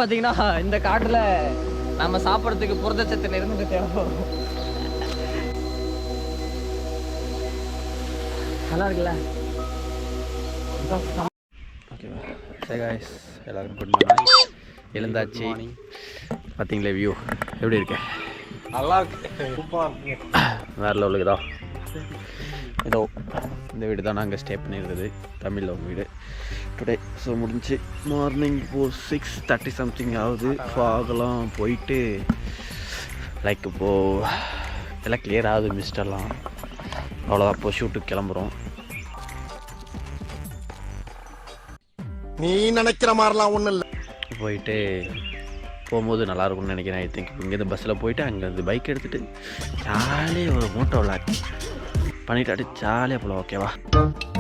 பார்த்தீங்கன்னா இந்த காட்டில் நம்ம சாப்பிட்றதுக்கு புரதச்சத்து நிறைந்த தேவைப்படும். நல்லா இருக்குல்ல? ஓகேவா? சரி காய்ஸ், எல்லாருக்கும் குட் மார்னிங். எழுந்தாச்சு. பார்த்தீங்களே வியூ எப்படி இருக்கு? நல்லா இருக்கு. வேற லெவலுக்கு தான். ஏதோ இந்த வீடு தான் நாங்கள் ஸ்டே பண்ணியிருந்தது, தமிழில் ஒரு வீடு டுடே. ஸோ முடிஞ்சு மார்னிங் இப்போ 6:30 சம்திங் ஆகுது. ஃபாகெல்லாம் போயிட்டு லைக் இப்போது எல்லாம் கிளியர் ஆகுது, மிஸ்டெல்லாம். அவ்வளோதான், இப்போ ஷூட்டுக்கு கிளம்புறோம். நீ நினைக்கிற மாதிரிலாம் ஒன்றும் இல்லை. போயிட்டு போகும்போது நல்லாயிருக்கும்னு நினைக்கிறேன். ஐ திங்க் இங்கேருந்து பஸ்ஸில் போயிட்டு அங்கேருந்து பைக் எடுத்துகிட்டு ஜாலியாக ஒரு மோட்டோ விளாட் பண்ணிட்டு ஜாலியாக போகலாம். ஓகேவா?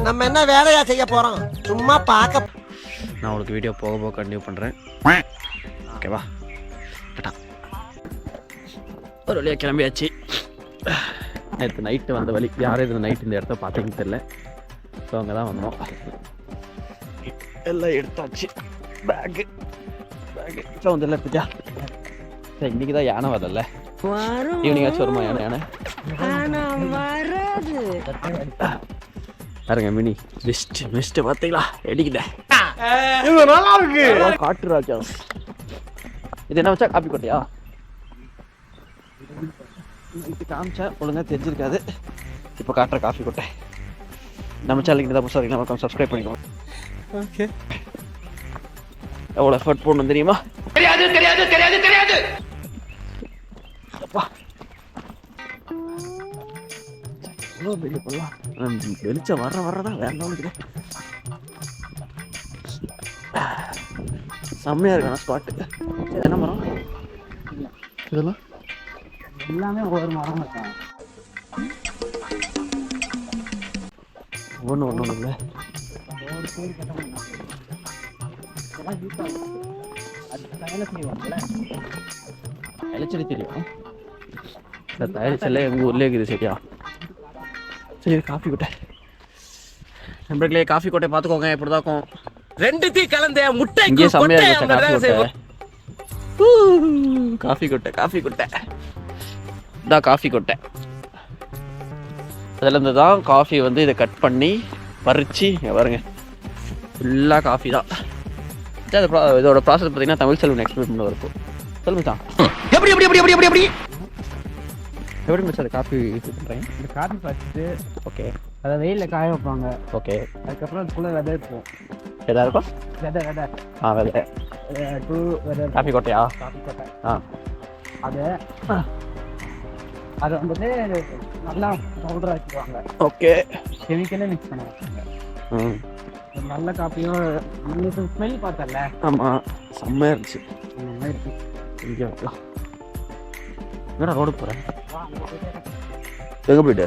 நம்ம என்ன வேலையா செய்ய போகிறோம்? சும்மா பார்க்க. நான் உங்களுக்கு வீடியோ போக போக கண்டினியூ பண்ணுறேன். ஓகேவா? டட்டா. ஒரு வழியாக கிளம்பியாச்சு. நேற்று நைட்டு வந்த வழி, யாரும் இது நைட்டு இந்த இடத்த பார்த்தீங்கன்னு தெரில. ஸோ அங்கே தான் வந்தோம். எல்லாம் எடுத்தாச்சு. பேகு இப்போ வந்து எல்லாம் எடுத்துச்சா? சரி, இன்றைக்கி தான் யானை வரல. ஈவினிங் ஆச்சு வருமா யானை? பாருங்க மினி மிஸ்ட் பார்த்தீங்களா? எடிக்கிட்டேன். நல்லா இருக்கு. காட்டு ராஜா. இது என்ன வச்சா? காப்பி கொட்டையா? காமிச்சா ஒழுங்காக தெரிஞ்சிருக்காது. இப்போ காட்டுற காஃபி கொட்டை. நம்ம சேனலுக்கு தான் புதுசாக இருக்கீங்க, மறக்காம சப்ஸ்கிரைப் பண்ணிக்கோங்க. ஓகே. எவ்வளோ எஃபர்ட் போடணும் தெரியுமா? தெரியாது தெரியாது தெரியாது தெரியாது. அப்பா எவ்வளோ பெரிய பண்ணலாம். வெளிச்சம் வர்றதான் வேற லெவலுக்கு செம்மையாக இருக்கான ஸ்பாட்டு. என்ன மரம் இதெல்லாம்? எல்லாமே ஒவ்வொரு மரம் இருக்காங்க. ஒன்று இல்லை. இலைச்செடி தெரியும். இந்த தயாரிச்சல எங்கள் ஊர்லேயே இருக்குது. சரியா? சரி, காஃபி கொட்டை நண்பர்களே, காஃபி கொட்டை பார்த்துக்கோங்க. எப்படி தான் இருக்கும்? 2 தீ கலந்த முட்டை. இங்கே செம்மையாக இருந்துச்சு காஃபி கொட்டை. காஃபி கொட்டை காஃபி கொட்டை இதான் காஃபி கொட்டை. அதுலேருந்து தான் காஃபி வந்து இதை கட் பண்ணி பறித்து பாருங்க, ஃபுல்லாக காஃபி தான். இதோட ப்ராசஸ் பார்த்தீங்கன்னா தமிழ் செல்வன் எக்ஸ்பிளைன் பண்ண இருக்கும். சொல்லுங்க தான் எப்படி எப்படி எப்படி எப்படி எப்படி எப்படி எப்படி மிஸ் அது காஃபி பண்ணுறேன். இந்த காஃபி பறிச்சுட்டு ஓகே, அதை வெயிலில் காய வைப்பாங்க. ஓகே, அதுக்கப்புறம் அதுக்குள்ளே விதை இருக்கும். எதா இருக்கும்? விதை விதை விதை காஃபி கொட்டையா? காஃபி கொட்டை. அதை வந்துட்டு நல்லா பவுடர் ஆக்கிடுவாங்க. ஓகே, கெமிக்கலே மிக்ஸ் பண்ண வைப்பாங்க. நல்ல காப்பியும் உங்களுக்கு ஸ்மெல் பார்த்தல? ஆமாம், செம்மையாக இருந்துச்சு. இந்த மாதிரி இருக்கு. இங்கே வைக்கலாம். என்னடா ரோடு போகிறேன்? எங்கே போயிட்டு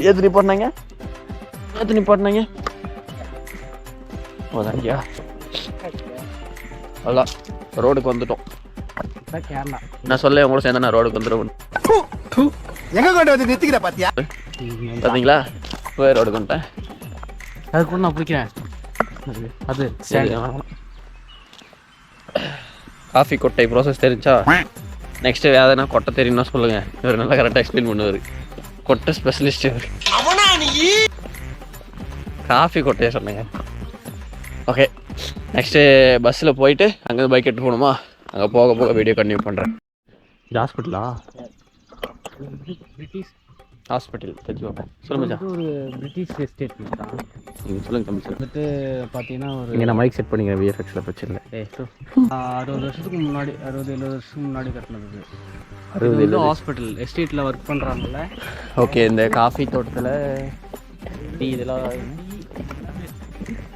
ஏற்று நிப்பாட்டினாங்க? ஓதாங்கியா? அதான் ரோடுக்கு வந்துட்டோம். கேரளா நான் சொல்ல உங்களோட சேர்ந்தா நான் ரோடுக்கு வந்துடுவேன். எங்க கொண்டு வந்து நிறுத்திக்கிற பாத்தியா? பார்த்தீங்களா? போய் ரோடுக்கு வந்துட்டேன். அது கூட நான் பிடிக்கிறேன். அது சரி, காஃபி கொட்டை ப்ராசஸ் தெரிஞ்சா நெக்ஸ்ட் எதனா கொட்டை தெரியும்னா சொல்லுங்க. இவர் நல்லா கரெக்டாக எக்ஸ்பிளைன் பண்ணுவார். கொட்டை ஸ்பெஷலிஸ்ட் இவர். காஃபி கொட்டையை சொன்னேங்க. ஓகே, நெக்ஸ்ட்டு பஸ்ஸில் போயிட்டு அங்கே பைக் எடுத்து போகணுமா? அங்கே போக போக வீடியோ கண்டினியூ பண்ணுறேன். இது ஹாஸ்பிட்டலா? பிரிட்டிஷ் ஹாஸ்பிட்டல் தெரிஞ்சுக்கோங்க. சொல்லுங்க சார். ஒரு பிரிட்டிஷ் எஸ்டேட் தான். நீங்கள் சொல்லுங்கள் தம்பி சார். வந்துட்டு பார்த்தீங்கன்னா ஒரு இங்கே நான் மைக் செட் பண்ணிக்கிறேன். விஎஃப்எக்ஸில் பிரச்சனை இல்லை. 60 வருஷத்துக்கு முன்னாடி 60-70 வருஷத்துக்கு முன்னாடி கட்டினது. 60 ஹாஸ்பிட்டல் எஸ்டேட்டில் ஒர்க் பண்ணுறாங்கல்ல. ஓகே, இந்த காஃபி தோட்டத்தில் டீ இதெல்லாம்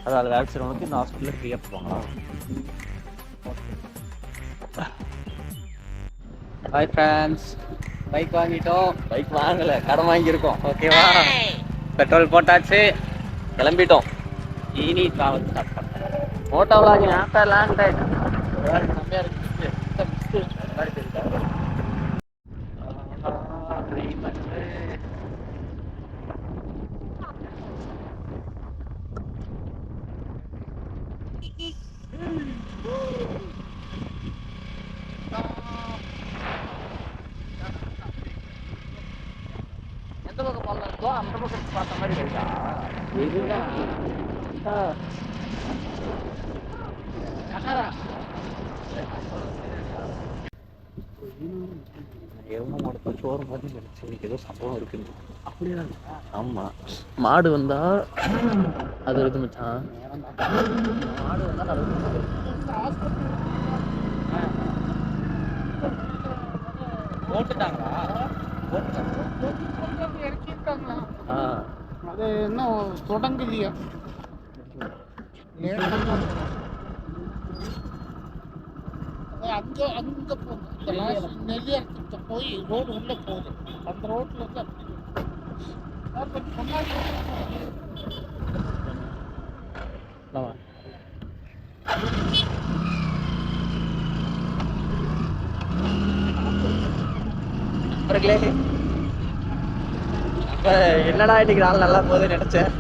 அதாவது வேலை செய்கிறவங்களுக்கு இந்த ஹாஸ்பிட்டலில் ஃப்ரீயாக போவாங்களா? ஹாய் ஃப்ரெண்ட்ஸ், பைக் வாங்கிட்டோம். பைக் வாங்கலை, கடன் வாங்கியிருக்கோம். ஓகேவா? பெட்ரோல் போட்டாச்சு, கிளம்பிட்டோம். இனி ட்ராவல் ஸ்டார்ட் பண்ணுறேன். Moto vlogging after long time. செம்மையாக இருக்குது. அந்த பக்கம் பார்த்த மாதிரி இருக்கா இதுதான் எருமை மாடு சோறு மாதிரி நினைச்சு இன்னைக்கு ஏதோ சம்பவம் இருக்குன்னு. அப்படியா? ஆமா, மாடு வந்தா அது இருக்கு மச்சான். மாடு வந்தா அது அது இன்னும் தொடங்கலையா? அங்க அங்க நெல்லியரத்துக்கு போய் ரோடு உள்ள போகுது. அந்த ரோட்ல இருந்து என்னடா இன்னைக்கு நாள் நல்லா போகுது நினைச்சேன்.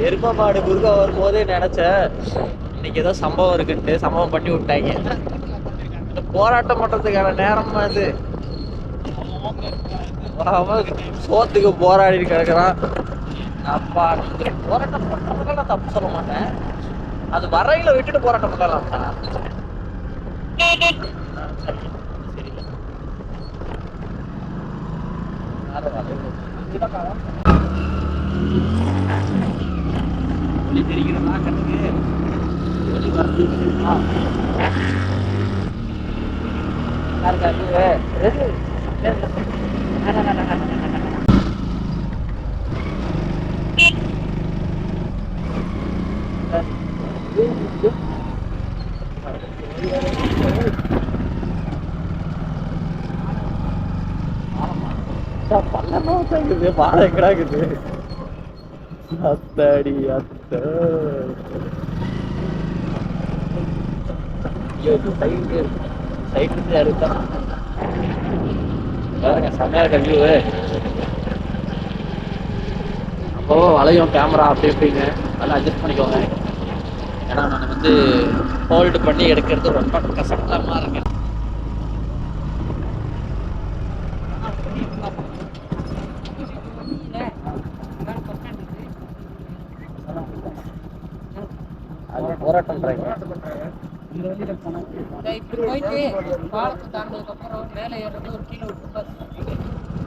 எரும மாடு குறுக்க வரும்போது நினைச்சேன் இன்னைக்கு ஏதோ சம்பவம் இருக்குன்ட்டு சம்பவம் பண்ணி விட்டாங்க. இந்த போராட்டம் பண்றதுக்கான நேரம் அது. சோத்துக்கு போராடி கிடக்குறான். அப்பா போராட்டம் பண்றதுக்கு நான் தப்பு சொல்ல மாட்டேன். அது வரையில விட்டுட்டு போராட்டம் பண்ணலாம். தெரிகிறதா கண்ணுக்கு பாடம் எங்கடாக்குது. அத்தடி அத்த சைட்டு அறுத்தான் பாருங்க. செம்மையா இருக்க வியூ. அப்போ வளையும் கேமரா அப்படி எப்படிங்க நல்லா அட்ஜஸ்ட் பண்ணிக்கோங்க. ஏன்னா நான் வந்து ஹோல்டு பண்ணி எடுக்கிறது ரொம்ப கஷ்டமா இருக்கு. போராட்டம் இந்த வழியில போனோம். இப்படி போயிட்டு பாலத்தை தாண்டதுக்கு அப்புறம் மேலே ஏறது ஒரு கீழே ஒரு பஸ்.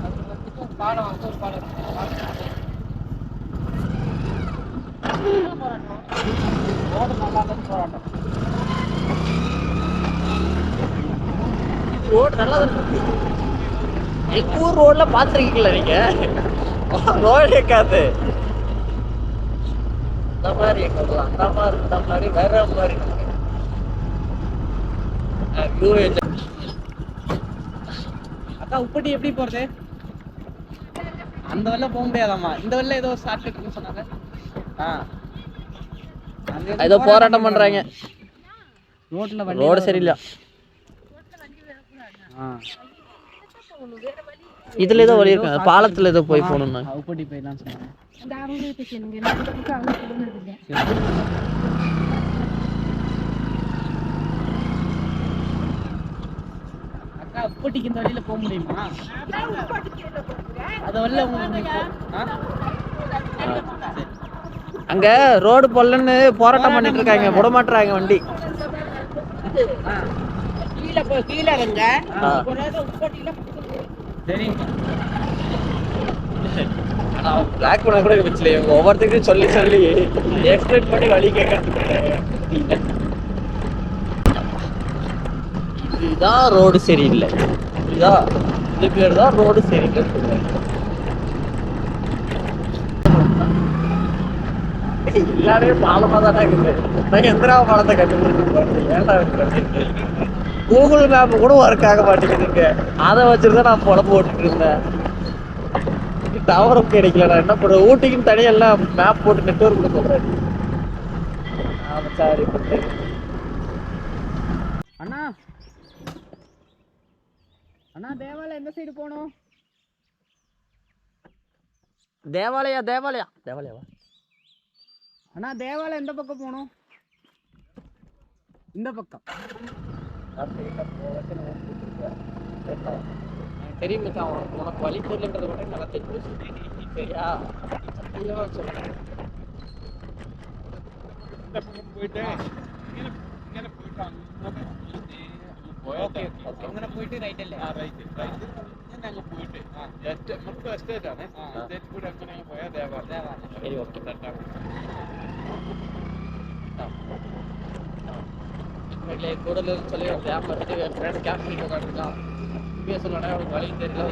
அது வந்துட்டு ஒரு பாலம் வந்து ஒரு பாலம் ரோடு நல்லா இல்லைன்னு போராட்டம். ரோடு நல்லா இருக்கு. எங்க ஊர் ரோட்ல பாத்துருக்கீங்களா நீங்க? ரோடு இருக்காது. அந்த மாதிரி அந்த மாதிரி இந்த மாதிரி வேற மாதிரி அக்கா உப்பட்டி எப்படி போறது? அந்த வழில போக முடியாதாம்மா. இந்த வழில ஏதோ ஷார்ட்கட்னு சொன்னாங்க. ஏதோ போராட்டம் பண்றாங்க. ரோடு சரியில்லை. இதுல ஏதோ வழி இருக்கு. பாலத்துல ஏதோ போய் போகணும்னா உப்பட்டி போயிடலாம் சொன்னாங்க. அக்கா உப்பட்டிக்கு இந்த வழியில போக முடியுமா? அது வழில அங்க ரோடு போடலன்னு போராட்டம் பண்ணிட்டு இருக்காங்க. விட மாட்டுறாங்க வண்டி. பிளாக் பண்ண கூட வச்சுல ஒவ்வொருத்தருக்கும் சொல்லி சொல்லி எக்ஸ்பிளைன் பண்ணி வழி கேட்கறதுக்கு. இதுதான் ரோடு சரியில்லை. இது பேர் தான் ரோடு சரியில்லை. எல்லாமே பாலமா தானே இருக்குது. நான் எந்திரா பாலத்தை கண்டுபிடிச்சு ஏன்டா கூகுள் மேப் கூட ஒர்க் ஆக மாட்டேங்குதுங்க. அதை வச்சுருதான் நான் பொழப்பு போட்டுட்டு இருந்தேன். டவரும் கிடைக்கல. நான் என்ன பண்ணுறேன், ஊட்டிக்குன்னு தனியெல்லாம் மேப் போட்டு நெட்வொர்க் கூட சொல்கிறேன். சாரி அண்ணா அண்ணா தேவாலயம் எந்த சைடு போகணும்? தேவாலயாவா அண்ணா தேவாலயம் எந்த பக்கம் போகணும்? இந்த பக்கம். தெரியும் மச்சான், உனக்கு வழி தெரியலன்றத விட நல்லா தெரியும். சரியா சத்தியமா சொல்றேன். അങ്ങനെ പോയിട്ട് റൈറ്റ് അല്ലേ? ശരി ഓക്കെ. കൂടുതൽ சொல்லி கேப் பண்ணிட்டு ஃப்ரெண்ட் கேப் பண்ணிட்டு உட்காந்துருக்கான். இப்பயே சொல்லடா அவனுக்கு வழி தெரியல.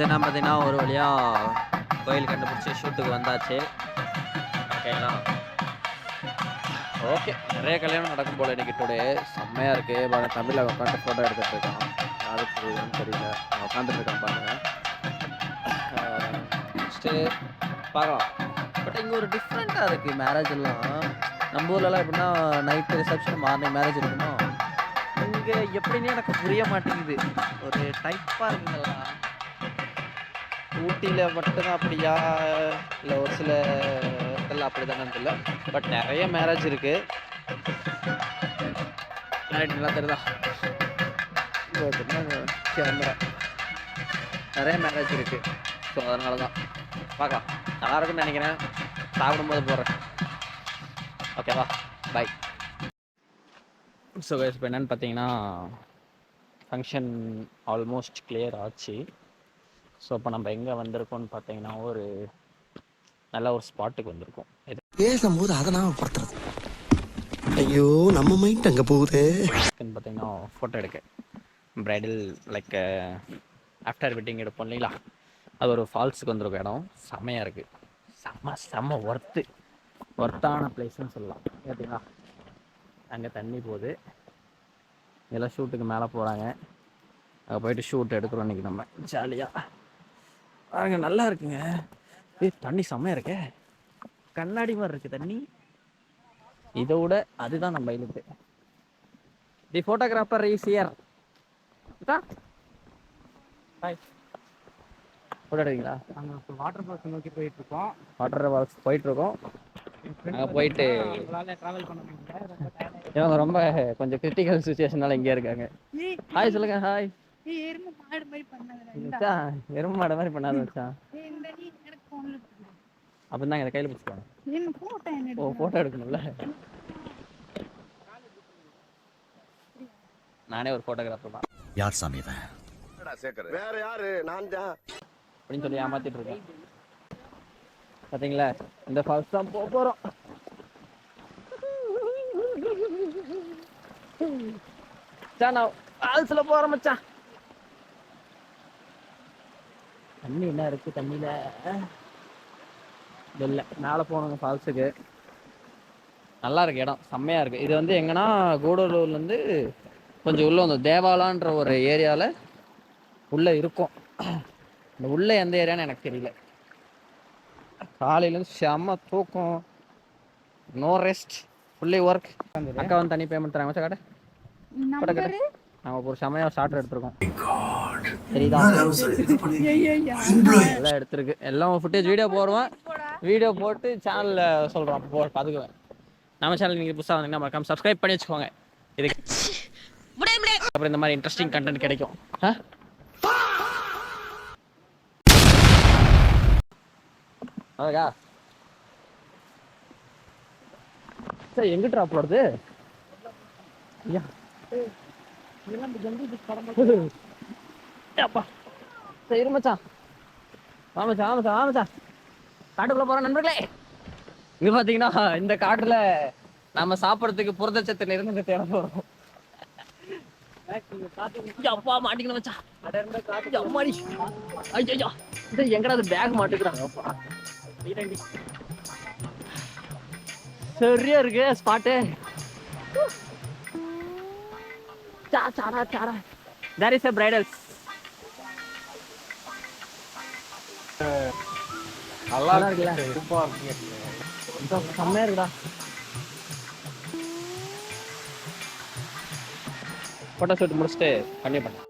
என்ன பார்த்தீங்கன்னா ஒரு வழியாக கோயில் கண்டுபிடிச்சி ஷூட்டுக்கு வந்தாச்சு. ஓகேங்களா? ஓகே, நிறைய கல்யாணம் நடக்கும் போல் இன்னைக்கு டுடே. செம்மையாக இருக்குது. தமிழில் உட்காந்து ஃபோட்டோ எடுத்துகிட்டு இருக்கான். யாருக்கு தெரியல, உட்காந்துட்டு இருக்கான் பாருங்கள். நெக்ஸ்ட்டு பார்க்கலாம். பட் இங்கே ஒரு டிஃப்ரெண்ட்டாக இருக்குது. மேரேஜ் எல்லாம் நம்ம ஊர்லலாம் எப்படின்னா நைட்டு ரிசப்ஷன் மார்னிங் மேரேஜ் இருக்குமோ, இங்கே எப்படின்னு எனக்கு புரிய மாட்டேங்குது. ஒரு டைப்பாக இருக்குங்களா? ஊட்டியில் மட்டும்தான் அப்படியா, இல்லை ஒரு சில இடத்துல அப்படி தானே தெரியல. பட் நிறைய மேரேஜ் இருக்குது. நல்லா தெரியுதா கேமரா? நிறைய மேரேஜ் இருக்குது. ஸோ அதனால தான் பார்க்கலாம். நல்லா இருக்குன்னு நினைக்கிறேன். சாப்பிடும்போது போடுறேன். ஓகேவா? பாய். ஸோ இப்போ என்னென்னு பார்த்தீங்கன்னா ஃபங்க்ஷன் ஆல்மோஸ்ட் கிளியர் ஆச்சு. ஸோ இப்போ நம்ம எங்கே வந்திருக்கோம்னு பார்த்தீங்கன்னா ஒரு நல்ல ஒரு ஸ்பாட்டுக்கு வந்திருக்கோம். இது பேசும்போது அதை நான் படுத்துறது. ஐயோ நம்ம மைண்ட் அங்கே போகுது. பார்த்தீங்கன்னா ஃபோட்டோ எடுக்க ப்ரைடல் லைக் ஆஃப்டர் வெட்டிங் எடுப்போம் இல்லைங்களா, அது ஒரு ஃபால்ஸுக்கு வந்திருக்க இடம். செம்மையாக இருக்குது. செம்ம ஒர்த்தான பிளேஸ்ன்னு சொல்லலாம். கேட்டிங்களா? அங்கே தண்ணி போகுது. இதெல்லாம் ஷூட்டுக்கு மேலே போகிறாங்க. அங்கே போயிட்டு ஷூட் எடுக்கிறோம் இன்றைக்கி நம்ம ஜாலியாக. பாருங்க, நல்லா இருக்குங்க. தண்ணி செம்மையாக இருக்கே. கண்ணாடி மாதிரி இருக்குது தண்ணி. இதை விட அதுதான் நம்ம இழுத்து. The photographer is here. Hi, photo எடுக்கிறீங்களா? நாங்கள் வாட்டர் ஃபால்ஸ் நோக்கி போயிட்டுருக்கோம். வாட்டர் ஃபால்ஸ் போயிட்டுருக்கோம். அங்கே போயிட்டு ட்ராவல் பண்ண முடியல. இவங்க ரொம்ப கொஞ்சம் கிரிட்டிக்கல் சுச்சுவேஷனால இங்கே இருக்காங்க. ஹாய் சொல்லுங்க. ஹாய். எருமை மாடு மாதிரி பண்ணாத வச்சா அப்படின்னா இதை கையில் பிடிச்சிக்கோங்க. ஓ, ஃபோட்டோ எடுக்கணும்ல. நானே ஒரு ஃபோட்டோகிராஃபர் தான். யார் சாமி வேற யாரு? நான் தான் அப்படின்னு சொல்லி ஏமாத்திட்டு இருக்கேன். பார்த்தீங்களா? இந்த ஃபால்ஸ் தான் போகிறோம். நான் ஃபால்ஸில் போகிறேன் மச்சான். தண்ணி என்ன இருக்குது தண்ணியில்? இல்லை, மேலே போகணுங்க ஃபால்ஸுக்கு. நல்லா இருக்கு இடம், செம்மையாக இருக்குது. இது வந்து எங்கன்னா கூடலூர்லேருந்து கொஞ்சம் உள்ளே வந்து தேவாலான்ற ஒரு ஏரியாவில் உள்ளே இருக்கும். இந்த உள்ளே எந்த ஏரியான்னு எனக்கு தெரியல. காலையிலேருந்து செம்ம தூக்கம், நோ ரெஸ்ட், ஃபுல்லி ஒர்க். அக்கா வந்து தனி பேமெண்ட் தராங்க மச்சா. கடை நாங்கள் ஒரு செம்மையாக ஸ்டார்டர் எடுத்துருக்கோம். சரிதா? எல்லாம் எடுத்துருக்கு. எல்லாம் ஃபுட்டேஜ் வீடியோ போடுவேன். வீடியோ போட்டு சேனலில் சொல்கிறோம். அப்போ பார்த்துக்குவேன். நம்ம சேனல் நீங்கள் புதுசாக வந்தீங்கன்னா மறக்காம சப்ஸ்கிரைப் பண்ணி வச்சுக்கோங்க. இதுக்கு அப்புறம் இந்த மாதிரி இன்ட்ரெஸ்டிங் கண்டென்ட் கிடைக்கும். அதா சரி, எங்க ட்ராப் வருது? சரி மச்சான், ஆமாச்சா காட்டுக்குள்ள போறோம் நண்பர்களே. இங்க பாத்தீங்கன்னா இந்த காட்டுல நம்ம சாப்பிடறதுக்கு புரதச்சத்துல இருந்து தேட போறோம். அப்பா மாட்டிக்கணும் மச்சான். அம்மாடி ஐயோ, எங்கடா அது பேக் மாட்டுக்கிறாங்க. சரியா இருக்கு spot. There is a bridal. நல்லா இருக்குல்ல? செம்மையாக இருக்குடா. ஃபோட்டோ ஷூட் முடிச்சுட்டு கண்டிப்பாக பண்ணேன்.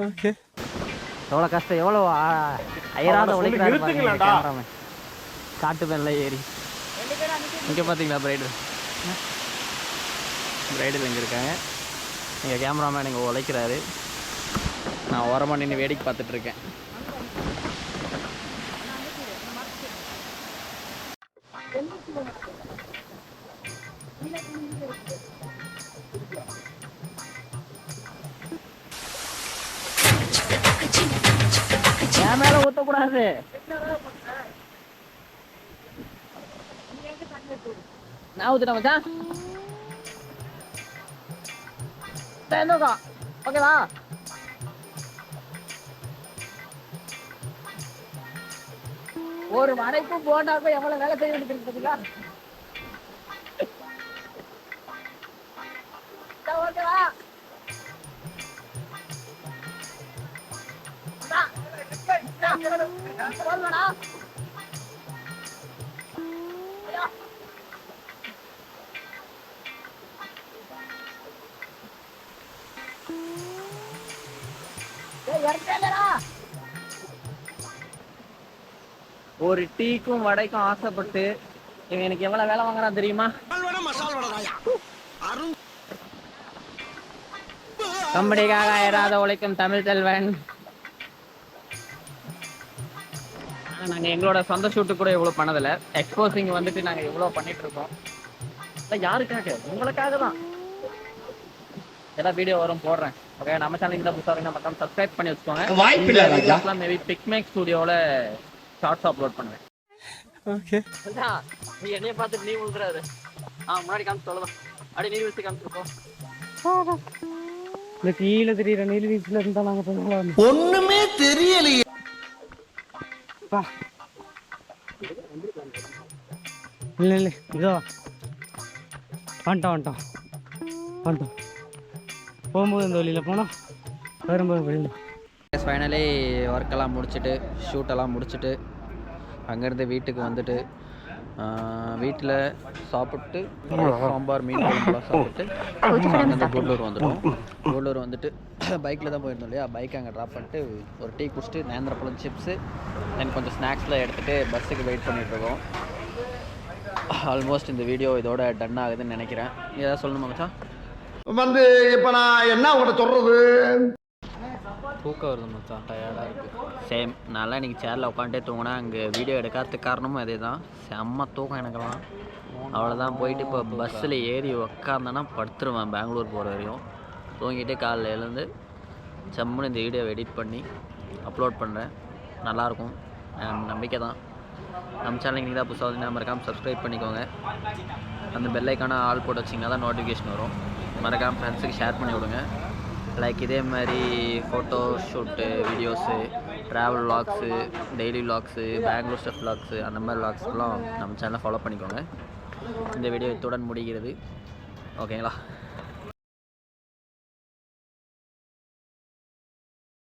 ஓகே. எவ்வளோ கஷ்டம், எவ்வளோ அயராத உழைக்கிறாரு பாருங்க கேமராமேன். காட்டு மேல ஏறி இங்கே பார்த்தீங்களா பிரைடல் இங்கே இருக்காங்க. எங்கள் கேமராமேன் இங்கே உழைக்கிறாரு. நான் ஓரமாக நின்று வேடிக்கை பார்த்துட்ருக்கேன். என் மேலே ஊற்றக்கூடாது. நான் ஊத்துட்டேன் மச்சான். என்னக்கா ஓகேவா? ஒரு மனைக்கும் போனாக்கும் எவ்வளவு வேலை செய்ய வேண்டியது பார்த்தீங்களா? ஓகேவா? ஒரு டீக்கும் வடைக்கும் ஆசைப்பட்டு இவன் எனக்கு எவ்வளவு வேலை வாங்குறான் தெரியுமா? கம்பெனிக்காக ஏறாத உழைக்கும் தமிழ் செல்வன். நாங்க எங்களோட சொந்த ஷூட்டு கூட இவ்வளவு பண்ணதில்லை. எக்ஸ்போசிங் வந்துட்டு நாங்க இவ்வளவு பண்ணிட்டு இருக்கோம். யாருக்காக? உங்களுக்காக தான். ஏதாவது வீடியோ வரும் போடுறேன். ஓகே, நம்ம சேனல் இந்த புதுசாக நம்ம சப்ஸ்கிரைப் பண்ணி வச்சுக்கோங்க. வாய்ப்பில்லை ராஜா. மேபி பிக்மேக் ஸ்டுடியோவில் ஷார்ட்ஸ் அப்லோட் பண்ணுவேன். ஓகே. நீ என்னைய பார்த்துட்டு நீ விழுந்துறாரு. முன்னாடி காமிச்சு சொல்லலாம். அப்படியே நீர் வீழ்ச்சி காமிச்சிருப்போம். இந்த கீழே தெரியுற நீர்வீழ்ச்சியில் இருந்தால் நாங்கள் பண்ணுவோம். ஒண்ணுமே தெரியலையே. இல்லை இதோ வந்துட்டோம் போகும்போது இந்த வழியில் போனோம், வரும்போது வழியில். ஃபைனலி ஒர்க்கெல்லாம் முடிச்சுட்டு ஷூட்டெல்லாம் முடிச்சுட்டு அங்கேருந்து வீட்டுக்கு வந்துட்டு வீட்டில் சாப்பிட்டு சாம்பார் மீன் குழம்புலாம் சாப்பிட்டு அங்கேருந்து கூடலூர் வந்துட்டு பைக்கில் தான் போயிருந்தோம் இல்லையா. பைக் அங்கே ட்ராப் பண்ணிட்டு ஒரு டீ குடிச்சிட்டு நேந்திரப்பழம் சிப்ஸு தென் கொஞ்சம் ஸ்நாக்ஸ்லாம் எடுத்துகிட்டு பஸ்ஸுக்கு வெயிட் பண்ணிகிட்ருக்கோம். ஆல்மோஸ்ட் இந்த வீடியோ இதோட டன் ஆகுதுன்னு நினைக்கிறேன். நீ ஏதாவது சொல்லணுமா மச்சான்? வந்து இப்போ நான் என்ன உங்கள்கிட்ட சொல்றது? தூக்கம் வருது மச்சான், டயர்டாக இருக்குது. சேம் நல்லா இன்றைக்கி சேரில் உட்காந்துட்டே தூங்கினா அங்கே வீடியோ எடுக்காததுக்கு காரணமும் அதே தான். செம்ம தூக்கம் எனக்கெல்லாம். அவ்வளோதான். போயிட்டு இப்போ பஸ்ஸில் ஏறி உக்காந்தேன்னா படுத்துருவேன். பெங்களூர் போகிற வரையும் தூங்கிட்டு காலையில் எழுந்து செம்முன்னு இந்த வீடியோவை எடிட் பண்ணி அப்லோட் பண்ணுறேன். நல்லாயிருக்கும், நம்பிக்கை தான். நம்ம சேனலுக்கு நீங்கள் தான் புதுசாக வந்து மறக்காமல் சப்ஸ்கிரைப் பண்ணிக்கோங்க. அந்த பெல்லைக்கான ஆள் போட்டு வச்சிங்கன்னா தான் நோட்டிஃபிகேஷன் வரும். மறக்காமல் ஃப்ரெண்ட்ஸுக்கு ஷேர் பண்ணி விடுங்க. லைக் இதே மாதிரி photo shoot videos, travel vlogs, daily vlogs, Bengaluru step vlogs, அந்த மாதிரி விலாக்ஸ்லாம் நம்ம சேனலை ஃபாலோ பண்ணிக்கோங்க. இந்த வீடியோ இத்துடன் முடிகிறது. ஓகேங்களா?